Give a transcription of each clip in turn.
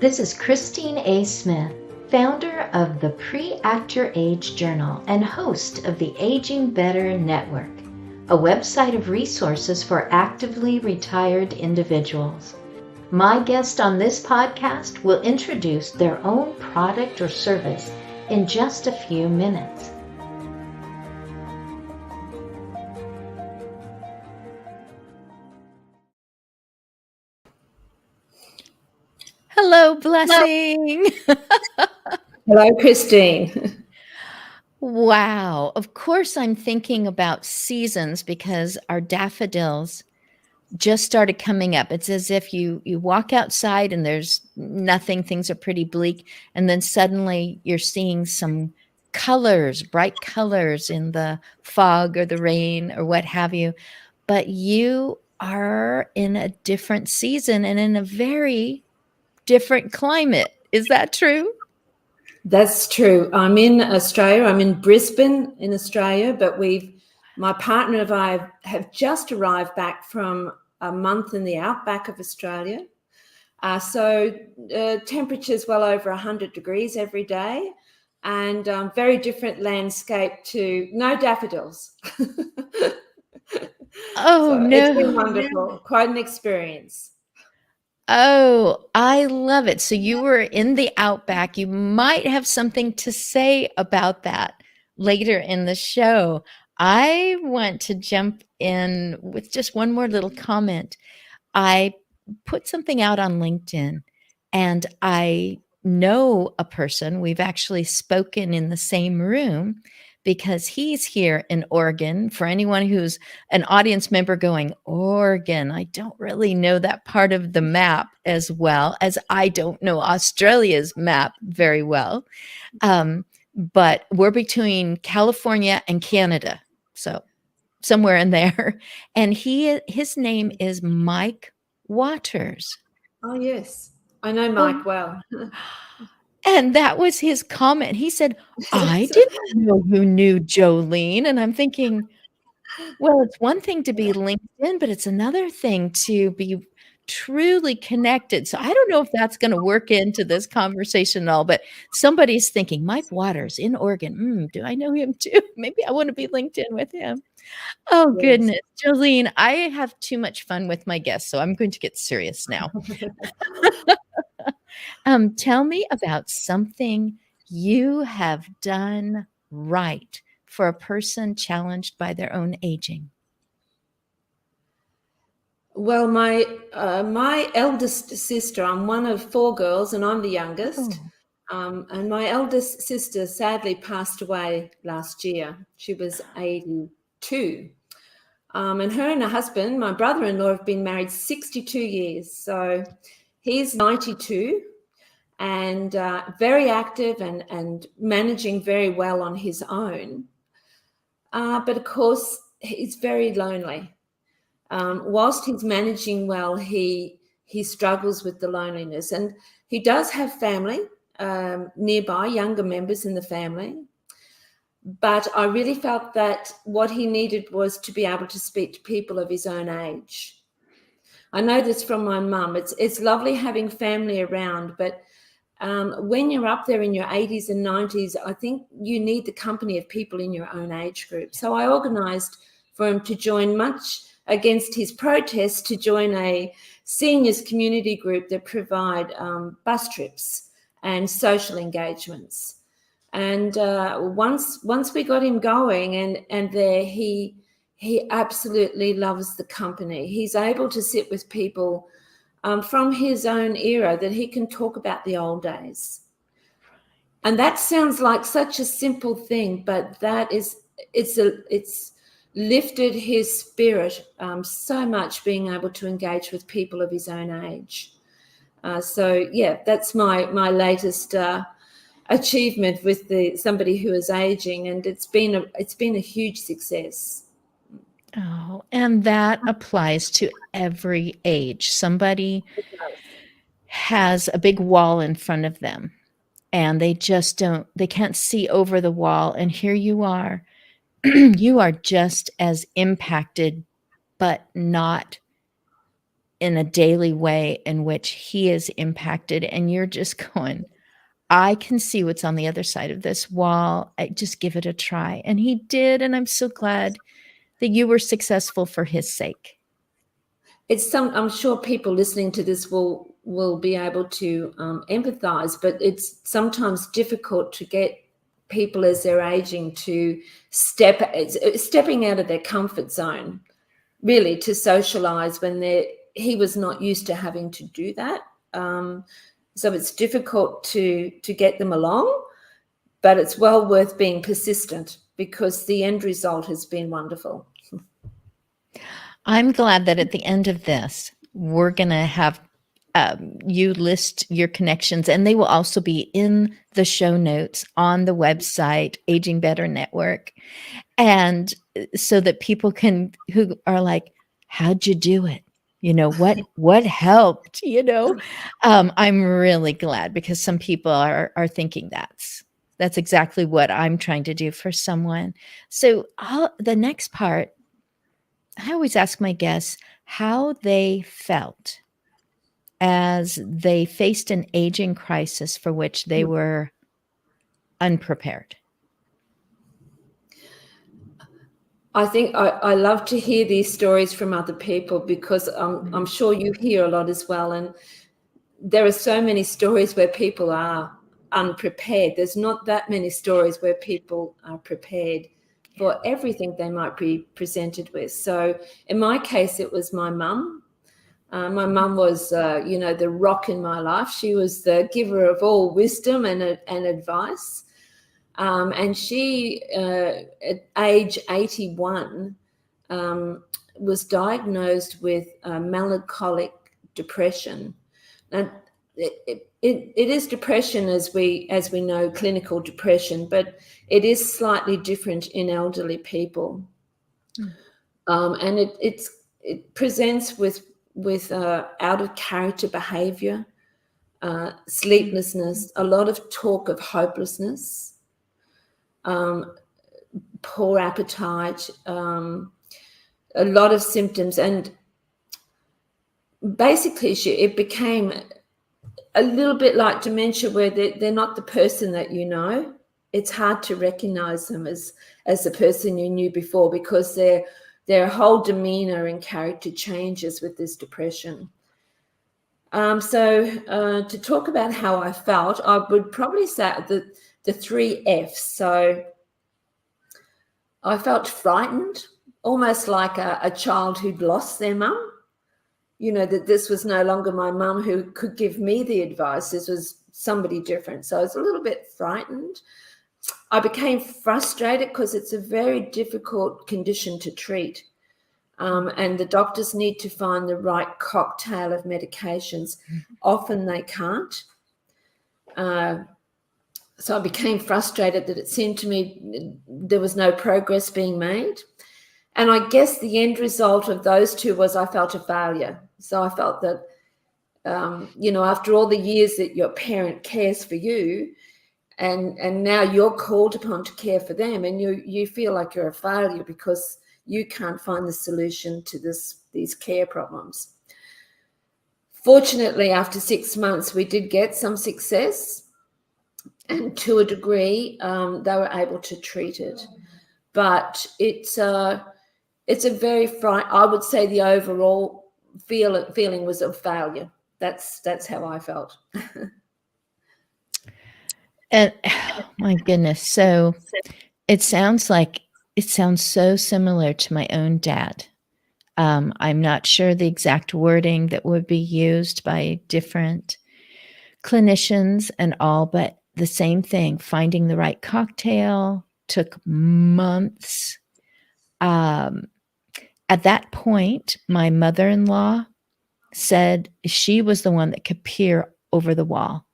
This is Christine A. Smith, founder of the Pre-Act Your Age Journal and host of the Aging Better Network, a website of resources for actively retired individuals. My guest on this podcast will introduce their own product or service in just a few minutes. Hello, Blessing. Hello, Christine. Wow. Of course, I'm thinking about seasons because our daffodils just started coming up. It's as if you walk outside and there's nothing, things are pretty bleak, and then suddenly you're seeing some colors, bright colors in the fog or the rain or what have you. But you are in a different season and in a very different climate. Is that true? That's true. I'm in Australia. I'm in Brisbane in Australia, but my partner and I have just arrived back from a month in the outback of Australia. So temperatures well over 100 degrees every day, and very different landscape to no daffodils. Oh, So no. it's been wonderful. Quite an experience. Oh, I love it. So you were in the outback. You might have something to say about that later in the show. I want to jump in with just one more little comment. I put something out on LinkedIn and I know a person. We've actually spoken in the same room because he's here in Oregon. For anyone who's an audience member going, Oregon, I don't really know that part of the map as well as I don't know Australia's map very well. But we're between California and Canada. So somewhere in there. And his name is Mike Waters. Oh, yes. I know Mike well. And that was his comment. He said, I didn't know you knew Jolene. And I'm thinking, well, it's one thing to be LinkedIn, but it's another thing to be truly connected. So I don't know if that's going to work into this conversation at all, but somebody's thinking, Mike Waters in Oregon. Do I know him too? Maybe I want to be LinkedIn with him. Oh, Yes. goodness. Jolene, I have too much fun with my guests, so I'm going to get serious now. Tell me about something you have done right for a person challenged by their own aging. Well, my eldest sister, I'm one of 4 girls and I'm the youngest. And my eldest sister sadly passed away last year. She was 82. And her and her husband, my brother-in-law, have been married 62 years. So he's 92 and very active and managing very well on his own. But of course, he's very lonely. Whilst he's managing well, he struggles with the loneliness, and he does have family nearby, younger members in the family. But I really felt that what he needed was to be able to speak to people of his own age. I know this from my mum. It's lovely having family around, but when you're up there in your 80s and 90s, I think you need the company of people in your own age group. So I organised for him to join, much against his protest, to join a seniors community group that provide bus trips and social engagements. And once we got him going and there, he absolutely loves the company. He's able to sit with people from his own era that he can talk about the old days. And that sounds like such a simple thing, but it's lifted his spirit so much, being able to engage with people of his own age. So yeah, that's my latest achievement with somebody who is aging, and it's been a huge success. Oh, and that applies to every age. Somebody has a big wall in front of them and they can't see over the wall. And here you are, you are just as impacted, but not in a daily way in which he is impacted, and you're just going, I can see what's on the other side of this wall. I just give it a try. And he did. And I'm so glad that you were successful for his sake. I'm sure people listening to this will be able to empathize, but it's sometimes difficult to get people as they're aging to stepping out of their comfort zone, really, to socialize when he was not used to having to do that. So it's difficult to get them along, but it's well worth being persistent because the end result has been wonderful. I'm glad that at the end of this, we're going to have you list your connections, and they will also be in the show notes on the website, Aging Better Network. And so that people who are like, how'd you do it? What helped, I'm really glad, because some people are thinking that's exactly what I'm trying to do for someone. So the next part, I always ask my guests how they felt as they faced an aging crisis for which they were unprepared. I think I love to hear these stories from other people, because I'm sure you hear a lot as well. And there are so many stories where people are unprepared. There's not that many stories where people are prepared for everything they might be presented with. So in my case, it was my mum. My mum was, the rock in my life. She was the giver of all wisdom and advice. And she, at age 81, was diagnosed with melancholic depression. And it is depression as we know, clinical depression, but it is slightly different in elderly people. And it presents with out of character behavior, sleeplessness, a lot of talk of hopelessness, poor appetite, a lot of symptoms. And basically it became a little bit like dementia, where they're not the person that you know. It's hard to recognize them as the person you knew before, because their whole demeanor and character changes with this depression. So to talk about how I felt, I would probably say the 3 F's. So I felt frightened, almost like a child who'd lost their mum. That this was no longer my mum who could give me the advice. This was somebody different. So I was a little bit frightened. I became frustrated because it's a very difficult condition to treat. And the doctors need to find the right cocktail of medications. Often they can't. So I became frustrated that it seemed to me there was no progress being made. And I guess the end result of those two was I felt a failure. So I felt that, after all the years that your parent cares for you, and now you're called upon to care for them, and you feel like you're a failure because you can't find the solution to these care problems. Fortunately, after 6 months, we did get some success, and to a degree, they were able to treat it. But it's a very I would say the overall feeling was of failure. That's how I felt. And oh my goodness. So it sounds so similar to my own dad. I'm not sure the exact wording that would be used by different clinicians and all, but the same thing, finding the right cocktail took months. At that point, my mother-in-law said she was the one that could peer over the wall.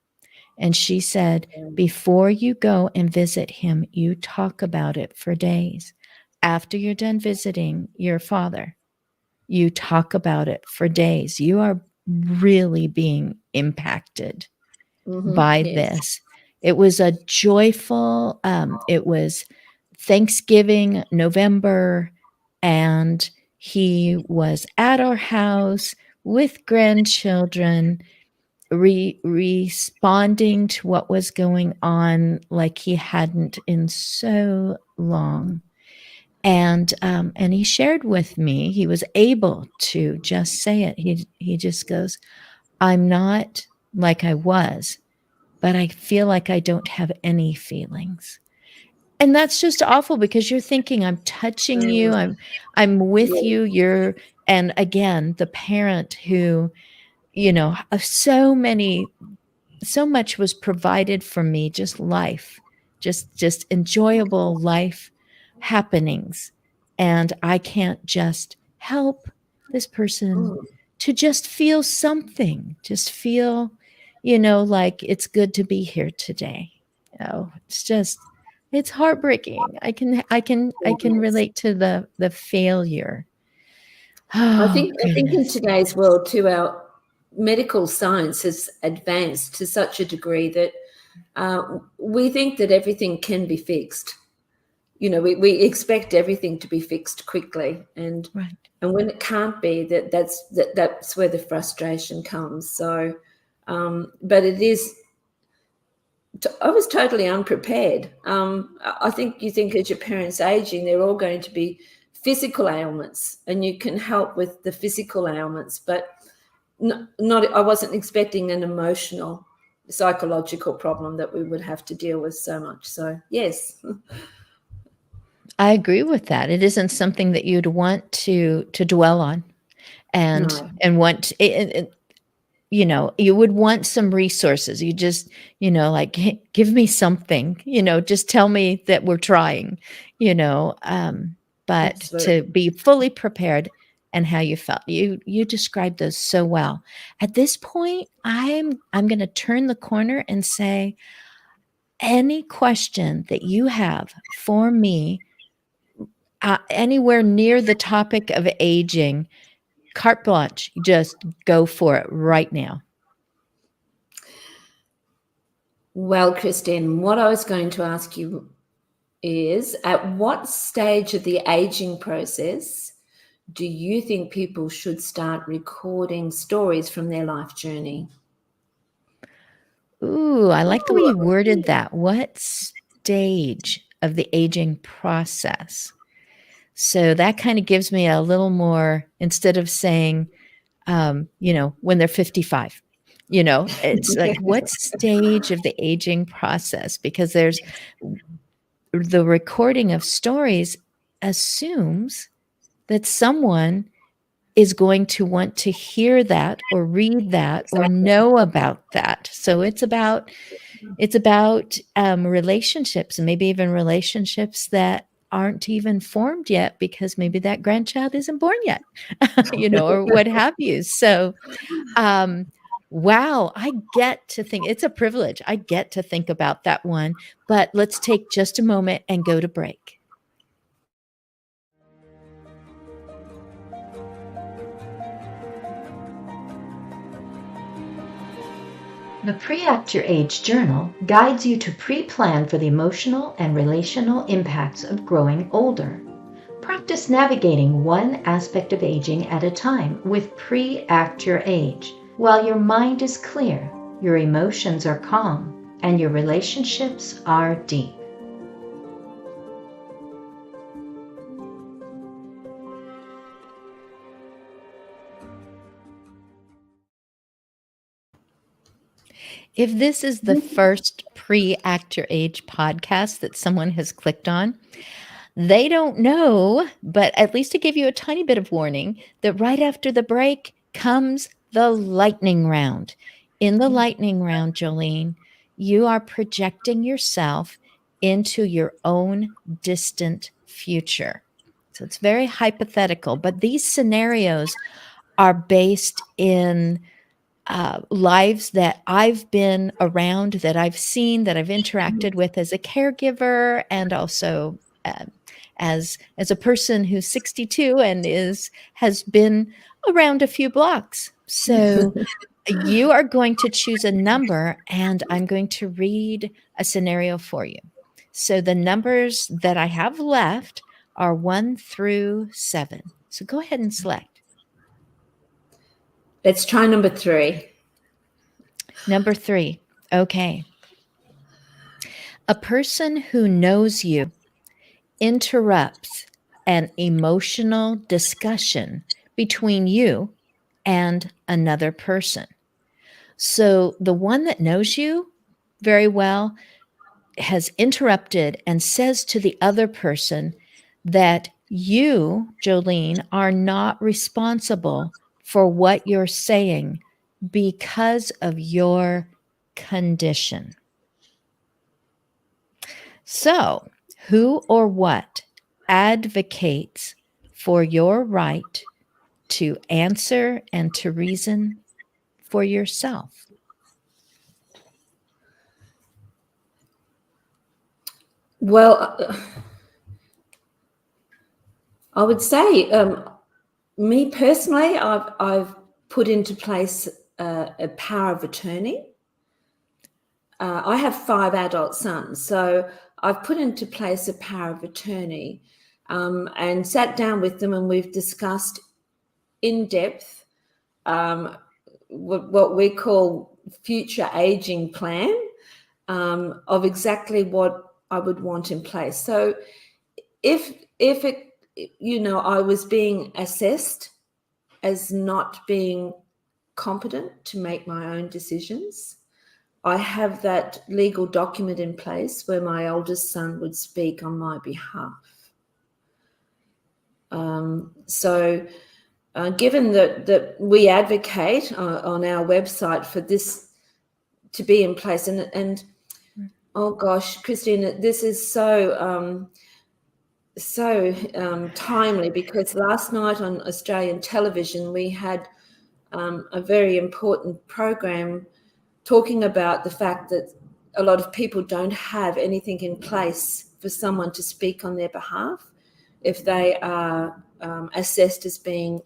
And she said, before you go and visit him, you talk about it for days. After you're done visiting your father, you talk about it for days. You are really being impacted by this. It was a joyful, it was Thanksgiving, November, and he was at our house. with grandchildren, responding to what was going on like he hadn't in so long. And he shared with me, he was able to just say it. He just goes, I'm not like I was, but I feel like I don't have any feelings. And that's just awful because you're thinking, I'm touching you, I'm with you, you're, and again, the parent who, so much was provided for me, just life, just enjoyable life happenings. And I can't just help this person to just feel something, just feel, like it's good to be here today. It's heartbreaking. I can relate to the failure. I Oh, think in today's world too, our medical science has advanced to such a degree that we think that everything can be fixed. We expect everything to be fixed quickly, and right. And when it can't be, that's where the frustration comes. So, but it is. I was totally unprepared. I think you think as your parents aging, they're all going to be physical ailments, and you can help with the physical ailments, but not. I wasn't expecting an emotional, psychological problem that we would have to deal with so much. So, yes. I agree with that. It isn't something that you'd want to dwell on, and No. want you would want some resources. You just, like, "Hey, give me something, just tell me that we're trying, but to Absolutely. be fully prepared and how you felt. You described those so well. At this point, I'm going to turn the corner and say, any question that you have for me, anywhere near the topic of aging, carte blanche, just go for it right now. Well, Christine, what I was going to ask you is, at what stage of the aging process do you think people should start recording stories from their life journey? Ooh, I like the way you worded that. What stage of the aging process? So that kind of gives me a little more, instead of saying, when they're 55, it's like, what stage of the aging process? Because there's the recording of stories assumes that someone is going to want to hear that or read that or know about that. So it's about relationships, and maybe even relationships that aren't even formed yet because maybe that grandchild isn't born yet, or what have you. So, wow, I get to think, it's a privilege. I get to think about that one, but let's take just a moment and go to break. The Pre-Act Your Age Journal guides you to pre-plan for the emotional and relational impacts of growing older. Practice navigating one aspect of aging at a time with Pre-Act Your Age, while your mind is clear, your emotions are calm, and your relationships are deep. If this is the first Pre-Act Your Age podcast that someone has clicked on, they don't know, but at least to give you a tiny bit of warning, that right after the break comes the lightning round. In the lightning round, Jolene, you are projecting yourself into your own distant future. So it's very hypothetical, but these scenarios are based in lives that I've been around, that I've seen, that I've interacted with as a caregiver, and also as a person who's 62 and has been around a few blocks. So you are going to choose a number, and I'm going to read a scenario for you. So the numbers that I have left are 1 through 7. So go ahead and select. Let's try number 3. Number 3. Okay. A person who knows you interrupts an emotional discussion between you and another person. So the one that knows you very well has interrupted and says to the other person that you, Jolene, are not responsible for what you're saying because of your condition. So, who or what advocates for your right to answer and to reason for yourself? Well, I would say, me personally, I've put into place a power of attorney. I have 5 adult sons, so I've put into place a power of attorney, and sat down with them, and we've discussed in depth what we call future aging plan, of exactly what I would want in place. So if it, I was being assessed as not being competent to make my own decisions, I have that legal document in place where my oldest son would speak on my behalf. Given that we advocate on our website for this to be in place, and oh gosh, Christine, this is so timely, because last night on Australian television we had a very important program talking about the fact that a lot of people don't have anything in place for someone to speak on their behalf if they are assessed as being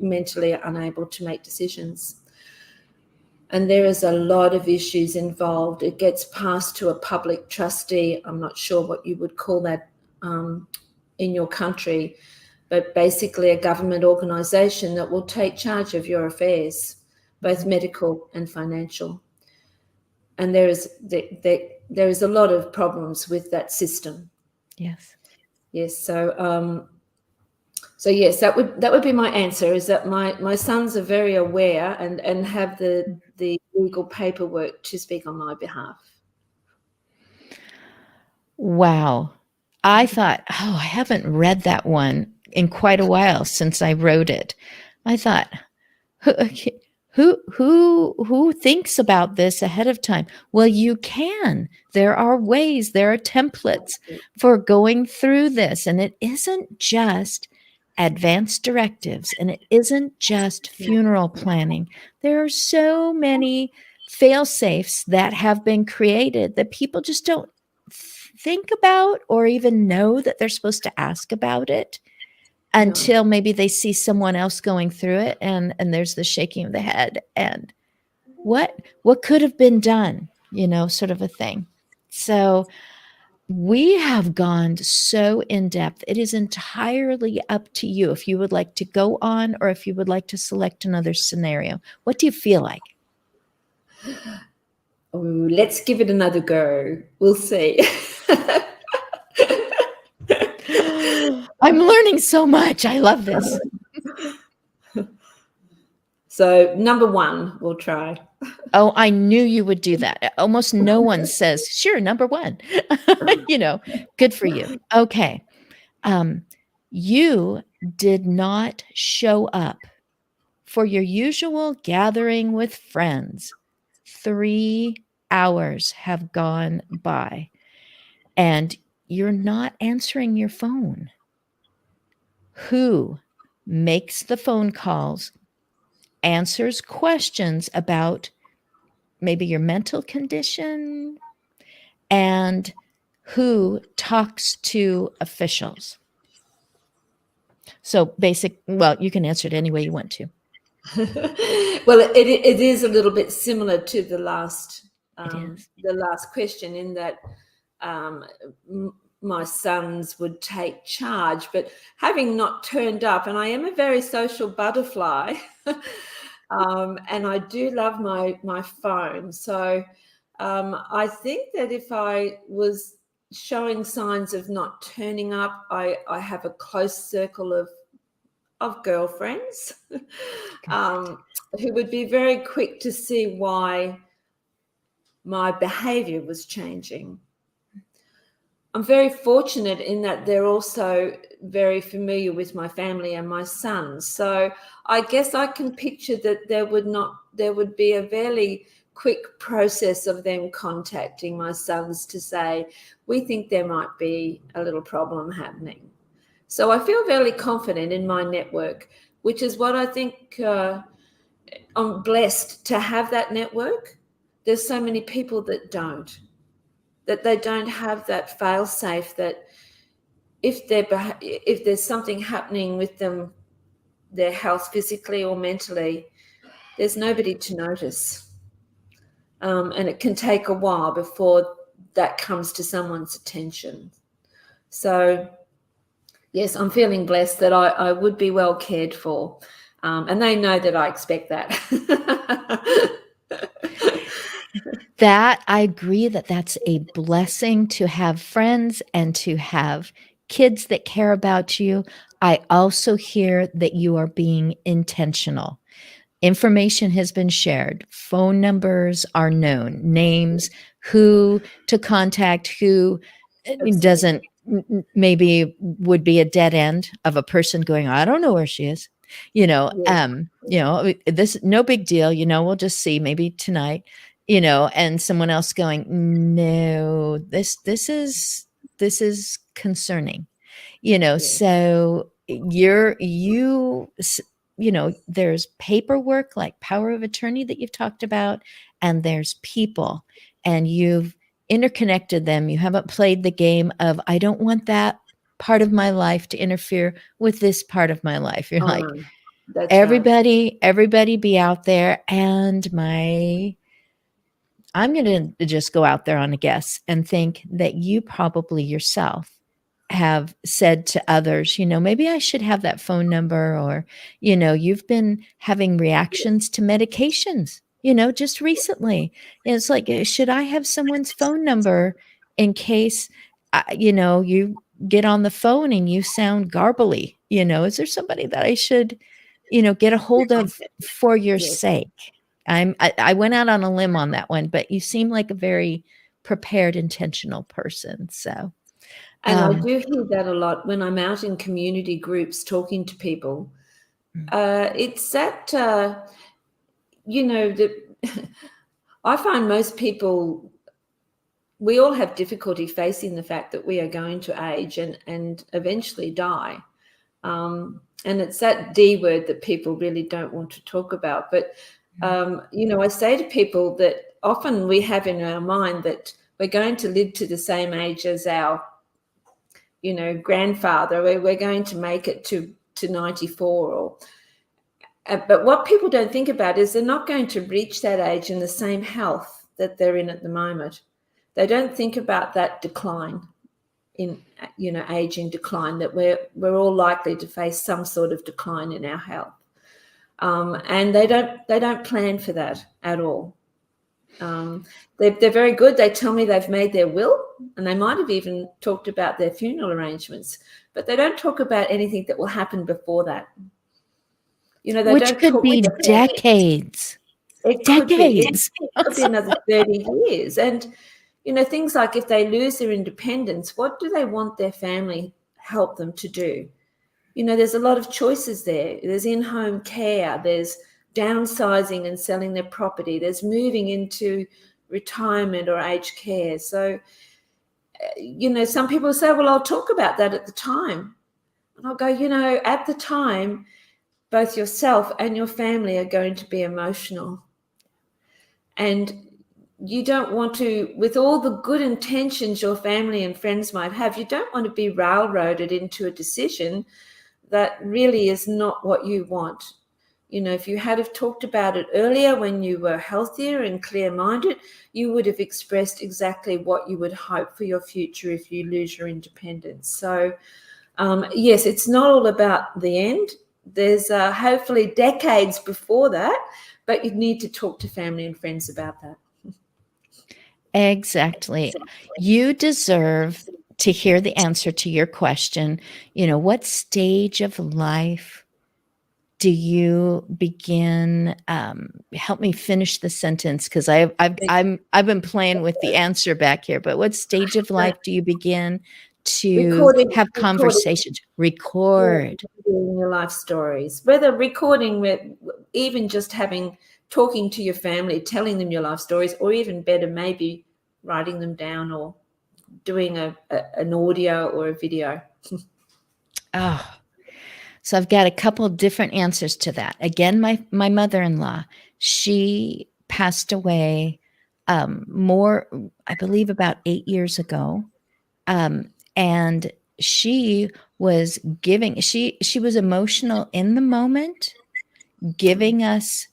mentally unable to make decisions. And there is a lot of issues involved. It gets passed to a public trustee. I'm not sure what you would call that in your country, but basically a government organisation that will take charge of your affairs, both medical and financial. And there is a lot of problems with that system. Yes. Yes. So yes, that would be my answer, is that my sons are very aware and have the legal paperwork to speak on my behalf. Wow. I thought, oh, I haven't read that one in quite a while since I wrote it. I thought, who thinks about this ahead of time? Well, you can. There are ways, there are templates for going through this, and it isn't just advanced directives, and it isn't just funeral planning. There are so many fail safes that have been created that people just don't think about or even know that they're supposed to ask about it until maybe they see someone else going through it, and there's the shaking of the head and what could have been done, sort of a thing. So we have gone so in depth. It is entirely up to you if you would like to go on or if you would like to select another scenario. What do you feel like? Oh, let's give it another go. We'll see. I'm learning so much. I love this. So number 1, we'll try. Oh, I knew you would do that. Almost no one says, sure, number 1. Good for you. Okay. You did not show up for your usual gathering with friends. 3 hours have gone by and you're not answering your phone. Who makes the phone calls, answers questions about maybe your mental condition, and who talks to officials? So you can answer it any way you want to. Well, it is a little bit similar to the last question, in that my sons would take charge, but having not turned up, and I am a very social butterfly, and I do love my phone. So I think that if I was showing signs of not turning up, I have a close circle of girlfriends who would be very quick to see why my behavior was changing. I'm very fortunate in that they're also very familiar with my family and my sons. So I guess I can picture that there would be a fairly quick process of them contacting my sons to say, we think there might be a little problem happening. So I feel fairly confident in my network, which is what I think I'm blessed to have that network. There's so many people that they don't have that fail safe, that if there's something happening with them, their health physically or mentally, there's nobody to notice. And it can take a while before that comes to someone's attention. So yes, I'm feeling blessed that I would be well cared for. And they know that I expect that. That I agree that that's a blessing to have friends and to have kids that care about you. I also hear that you are being intentional. Information has been shared. Phone numbers are known, names, who to contact, who doesn't, maybe would be a dead end of a person going, I don't know where she is. This, no big deal, we'll just see maybe tonight, and someone else going, no, this is concerning, so there's paperwork like power of attorney that you've talked about, and there's people, and you've interconnected them. You haven't played the game of, I don't want that part of my life to interfere with this part of my life. You're like, that's everybody, right. Everybody be out there. And I'm going to just go out there on a guess and think that you probably yourself have said to others, maybe I should have that phone number, or, you've been having reactions to medications, just recently. It's like, should I have someone's phone number in case, you get on the phone and you sound garbly, is there somebody that I should, get a hold of for your sake? I went out on a limb on that one, but you seem like a very prepared, intentional person. So, and I do hear that a lot when I'm out in community groups talking to people. It's that, I find most people, we all have difficulty facing the fact that we are going to age and eventually die. And it's that D word that people really don't want to talk about. But, I say to people that often we have in our mind that we're going to live to the same age as our grandfather, we're going to make it to 94, but what people don't think about is they're not going to reach that age in the same health that they're in at the moment. They don't think about that decline in, aging decline, that we're all likely to face some sort of decline in our health. And they don't plan for that at all. They're very good. They tell me they've made their will, and they might have even talked about their funeral arrangements, but they don't talk about anything that will happen before that. Which could be decades. It could be another 30 years. And, things like if they lose their independence, what do they want their family help them to do? There's a lot of choices there. There's in-home care. There's downsizing and selling their property. There's moving into retirement or aged care. So, some people say, well, I'll talk about that at the time. And I'll go, at the time, both yourself and your family are going to be emotional. And you don't want to, with all the good intentions your family and friends might have, you don't want to be railroaded into a decision that really is not what you want. If you had have talked about it earlier when you were healthier and clear-minded, you would have expressed exactly what you would hope for your future if you lose your independence. So, yes, it's not all about the end. There's hopefully decades before that, but you need to talk to family and friends about that. Exactly. You deserve to hear the answer to your question. What stage of life do you begin? Help me finish the sentence, because I've been playing with the answer back here. But what stage of life do you begin to have conversations? Record your life stories, whether recording with, even just talking to your family, telling them your life stories, or even better, maybe writing them down or doing an audio or a video. Oh, so I've got a couple of different answers to that. Again, my mother-in-law, she passed away more, I believe, about 8 years ago. And she was she was emotional in the moment, giving us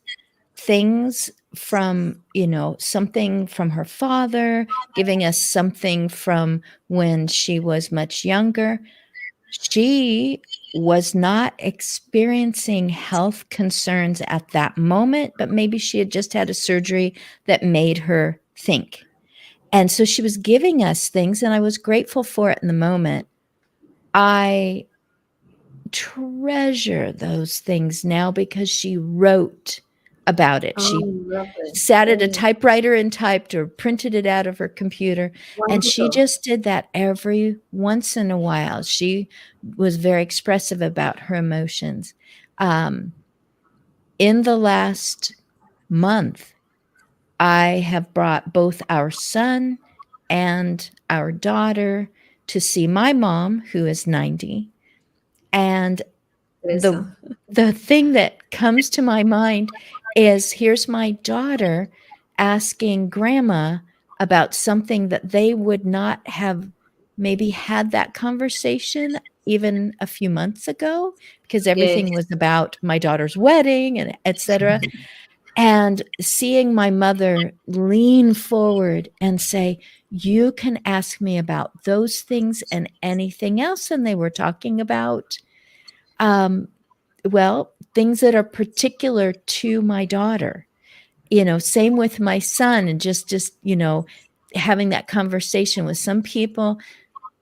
things from, something from her father, giving us something from when she was much younger. She was not experiencing health concerns at that moment, but maybe she had just had a surgery that made her think. And so she was giving us things, and I was grateful for it in the moment. I treasure those things now because she wrote about it. She sat at a typewriter and typed or printed it out of her computer. Wonderful. And she just did that every once in a while. She was very expressive about her emotions. In the last month, I have brought both our son and our daughter to see my mom, who is 90. And the thing that comes to my mind is, here's my daughter asking grandma about something that they would not have maybe had that conversation even a few months ago, because everything was about my daughter's wedding and etc. And seeing my mother lean forward and say, you can ask me about those things and anything else. And they were talking about, things that are particular to my daughter, same with my son, and just, having that conversation with some people.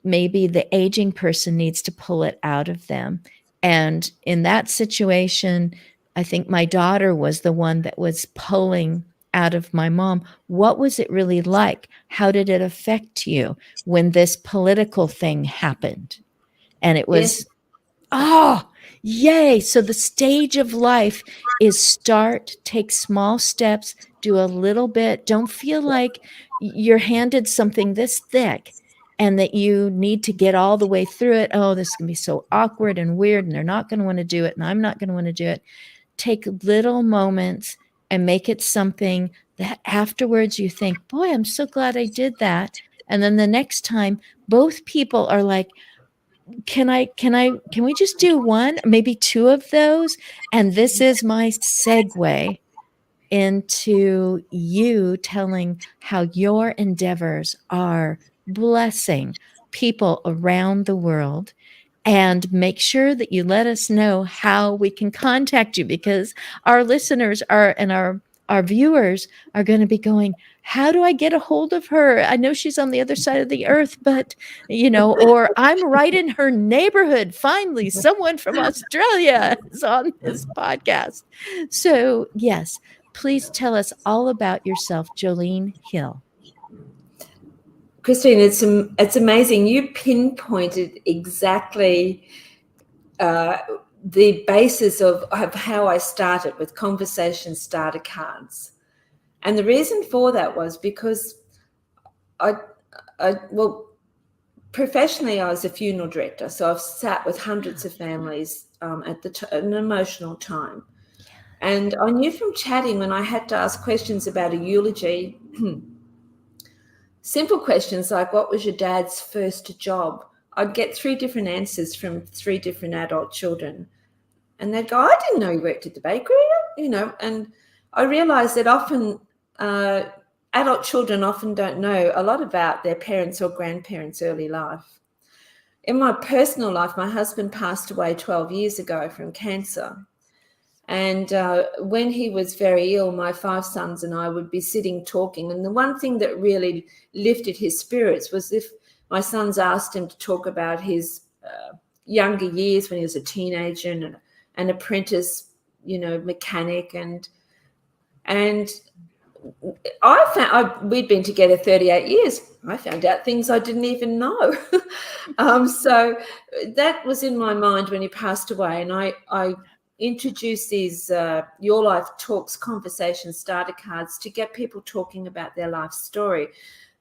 Maybe the aging person needs to pull it out of them. And in that situation, I think my daughter was the one that was pulling out of my mom. What was it really like? How did it affect you when this political thing happened? And it was, oh, yay. So the stage of life is start, take small steps, do a little bit. Don't feel like you're handed something this thick and that you need to get all the way through it. Oh, this is going to be so awkward and weird, and they're not going to want to do it, and I'm not going to want to do it. Take little moments and make it something that afterwards you think, boy, I'm so glad I did that. And then the next time, both people are like, can we just do one, maybe two of those? And this is my segue into you telling how your endeavors are blessing people around the world. And make sure that you let us know how we can contact you, because our listeners and our viewers are going to be going, how do I get a hold of her? I know she's on the other side of the earth, but, or I'm right in her neighborhood. Finally, someone from Australia is on this podcast. So, yes, please tell us all about yourself, Jolene Hill. Christine, it's amazing. You pinpointed exactly the basis of how I started with conversation starter cards. And the reason for that was because professionally, I was a funeral director. So I've sat with hundreds of families at an emotional time. And I knew from chatting, when I had to ask questions about a eulogy, simple questions like, what was your dad's first job? I'd get 3 different answers from 3 different adult children. And they'd go, I didn't know you worked at the bakery, you know. And I realized that often adult children often don't know a lot about their parents' or grandparents' early life. In my personal life, my husband passed away 12 years ago from cancer. And when he was very ill, my 5 sons and I would be sitting talking. And the one thing that really lifted his spirits was if my sons asked him to talk about his younger years when he was a teenager and an apprentice, you know, mechanic. And we'd been together 38 years. I found out things I didn't even know. So that was in my mind when he passed away. And I introduced these Your Life Talks conversation starter cards to get people talking about their life story.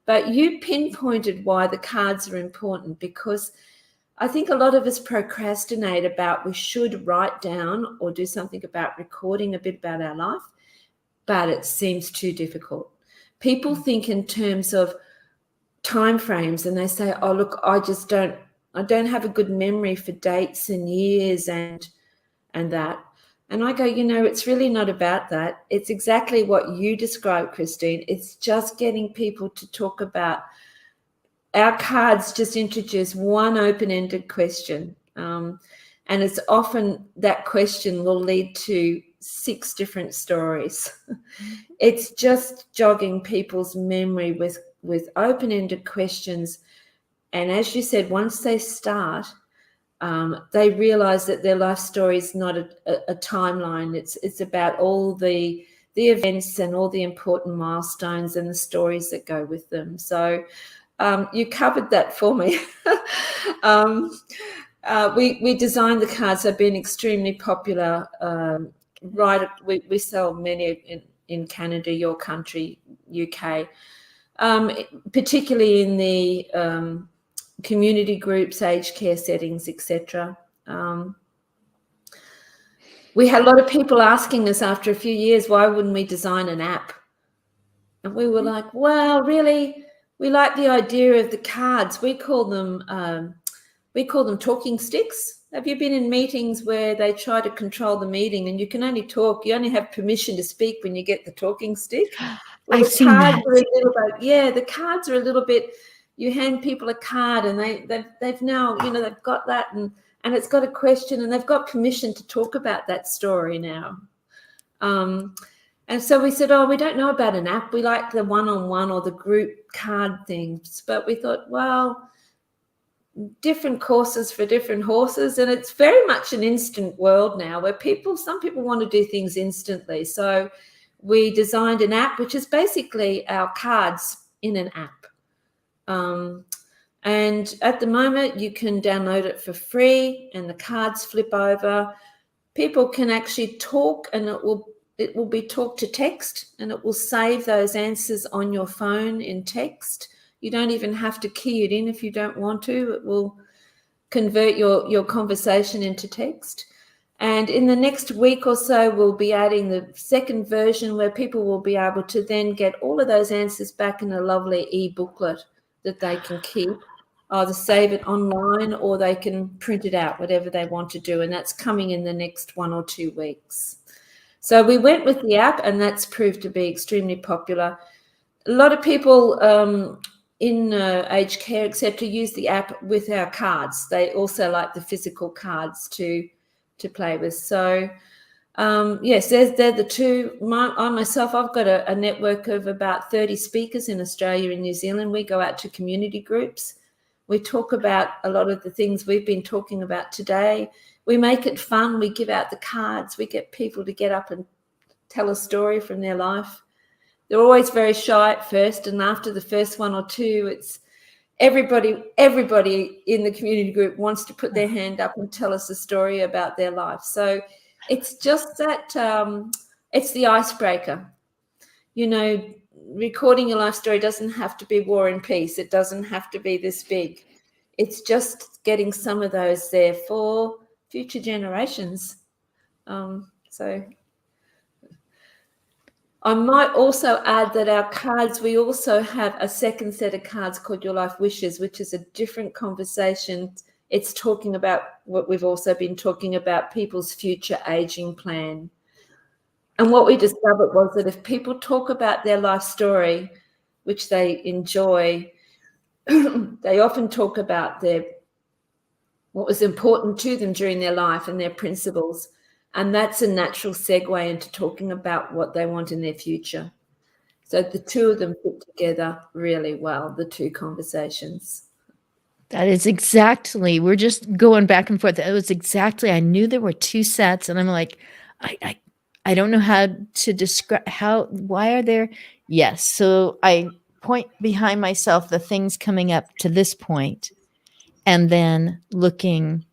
But you pinpointed why the cards are important, because I think a lot of us procrastinate about we should write down or do something about recording a bit about our life, but it seems too difficult. People think in terms of time frames, and they say, oh, look, I don't have a good memory for dates and years and that. And I go, you know, it's really not about that. It's exactly what you described, Christine. It's just getting people to talk about. Our cards just introduce one open-ended question. And it's often that question will lead to 6 different stories. It's just jogging people's memory with open-ended questions. And as you said, once they start, they realize that their life story is not a timeline. It's about all the events and all the important milestones and the stories that go with them. So you covered that for me. We designed the cards. They've been extremely popular. We sell many in Canada, your country, UK, particularly in the community groups, aged care settings, etc. We had a lot of people asking us after a few years, why wouldn't we design an app? And we were like, well, really, we like the idea of the cards. We call them talking sticks. Have you been in meetings where they try to control the meeting and you can only talk, you only have permission to speak when you get the talking stick? Well, I've seen that. The cards are a little bit, you hand people a card and they've now, you know, they've got that and it's got a question and they've got permission to talk about that story now. And so we said, oh, we don't know about an app. We like the one-on-one or the group card things. But we thought, well, different courses for different horses. And it's very much an instant world now where some people want to do things instantly. So we designed an app, which is basically our cards in an app. And at the moment, you can download it for free and the cards flip over. People can actually talk and it will be talk to text and it will save those answers on your phone in text. You don't even have to key it in if you don't want to. It will convert your conversation into text. And in the next week or so, we'll be adding the second version where people will be able to then get all of those answers back in a lovely e-booklet that they can keep, either save it online or they can print it out, whatever they want to do. And that's coming in the next 1 or 2 weeks. So we went with the app and that's proved to be extremely popular. A lot of people in aged care, etc., use the app with our cards. They also like the physical cards to play with. So yes, they're the two. I've got a network of about 30 speakers in Australia and New Zealand. We go out to community groups. We talk about a lot of the things we've been talking about today. We make it fun. We give out the cards. We get people to get up and tell a story from their life. They're always very shy at first, and after the first 1 or 2, it's everybody in the community group wants to put their hand up and tell us a story about their life. So it's just that it's the icebreaker. You know, recording your life story doesn't have to be War and Peace. It doesn't have to be this big. It's just getting some of those there for future generations. So I might also add that our cards, we also have a second set of cards called Your Life Wishes, which is a different conversation. It's talking about what we've also been talking about, people's future aging plan. And what we discovered was that if people talk about their life story, which they enjoy, they often talk about what was important to them during their life and their principles. And that's a natural segue into talking about what they want in their future. So the two of them fit together really well, the two conversations. That is exactly, we're just going back and forth. That was exactly, I knew there were two sets, and I'm like, I don't know how to describe why are there? Yes. So I point behind myself the things coming up to this point, and then looking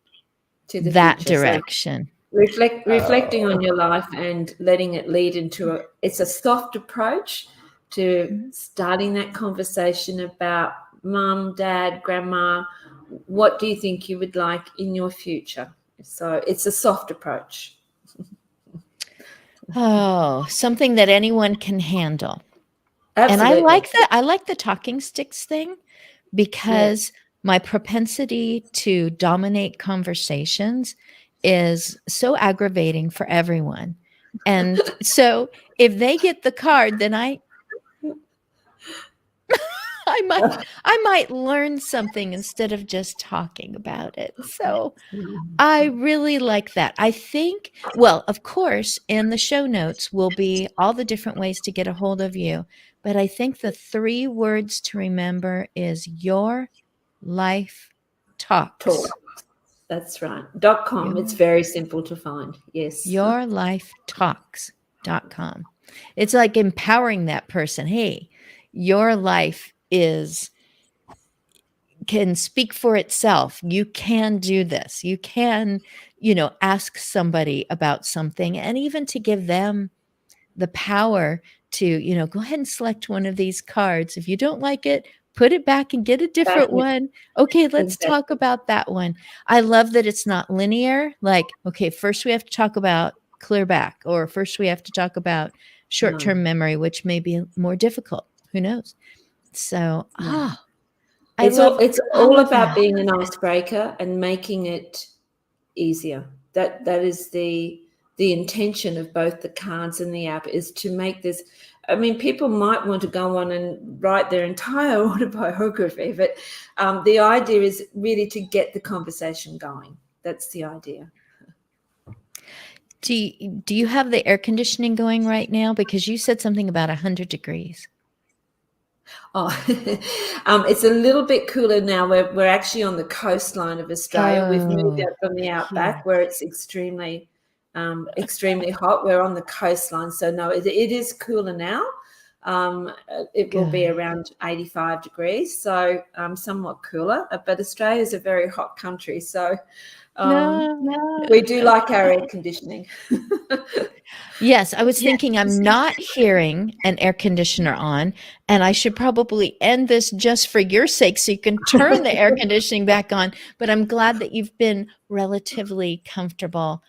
to the that future. direction. So reflecting on your life and letting it lead into it's a soft approach to starting that conversation about mum, dad, grandma. What do you think you would like in your future? So it's a soft approach. Oh, something that anyone can handle. Absolutely. And I like that. I like the talking sticks thing because my propensity to dominate conversations is so aggravating for everyone. And so if they get the card, then I might learn something instead of just talking about it. So I really like that. I think, well, of course, in the show notes will be all the different ways to get a hold of you. But I think the 3 words to remember is Your Life Talks. Talk. That's right. .com. It's very simple to find. Yes. YourLifeTalks.com. It's like empowering that person. Hey, your life can speak for itself. You can do this. You can, ask somebody about something, and even to give them the power to, go ahead and select one of these cards. If you don't like it, put it back and get a different one. Okay, let's talk about that one. I love that it's not linear. Like, okay, first we have to talk about clear back, or first we have to talk about short-term memory, which may be more difficult. Who knows? So, it's all about being an icebreaker and making it easier. That is the intention of both the cards and the app, is to make this. I mean, people might want to go on and write their entire autobiography, but the idea is really to get the conversation going. That's the idea. Do you have the air conditioning going right now? Because you said something about 100 degrees. Oh, it's a little bit cooler now. We're actually on the coastline of Australia. We've moved out from the outback where it's extremely hot. We're on the coastline, so no, it is cooler now. It will be around 85 degrees, so somewhat cooler. But Australia is a very hot country, so we do like our air conditioning. Yes, I was thinking I'm not hearing an air conditioner on, and I should probably end this just for your sake so you can turn the air conditioning back on. But I'm glad that you've been relatively comfortable.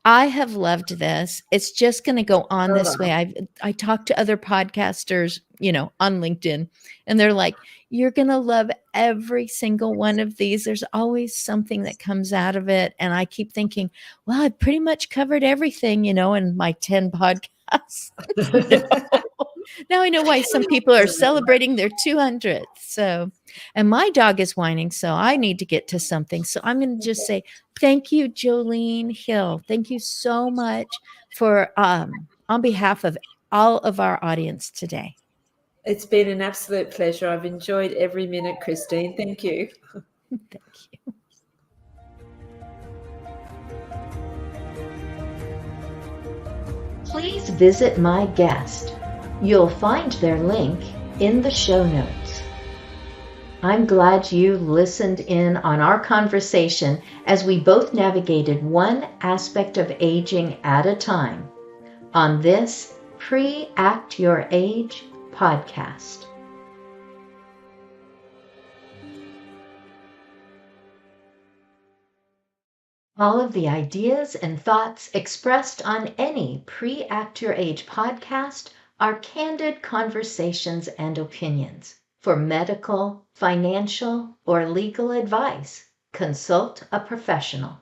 I have loved this. It's just going to go on this way. I talk to other podcasters, on LinkedIn, and they're like, you're going to love every single one of these. There's always something that comes out of it. And I keep thinking, well, I've pretty much covered everything, in my 10 podcasts. Now I know why some people are celebrating their 200th. So, and my dog is whining, so I need to get to something. So I'm going to just say, thank you, Jolene Hill. Thank you so much for, on behalf of all of our audience today. It's been an absolute pleasure. I've enjoyed every minute, Christine. Thank you. Thank you. Please visit my guest. You'll find their link in the show notes. I'm glad you listened in on our conversation as we both navigated one aspect of aging at a time on this Pre-Act Your Age podcast. All of the ideas and thoughts expressed on any Pre-Act Your Age podcast are candid conversations and opinions. For medical, financial, or legal advice, consult a professional.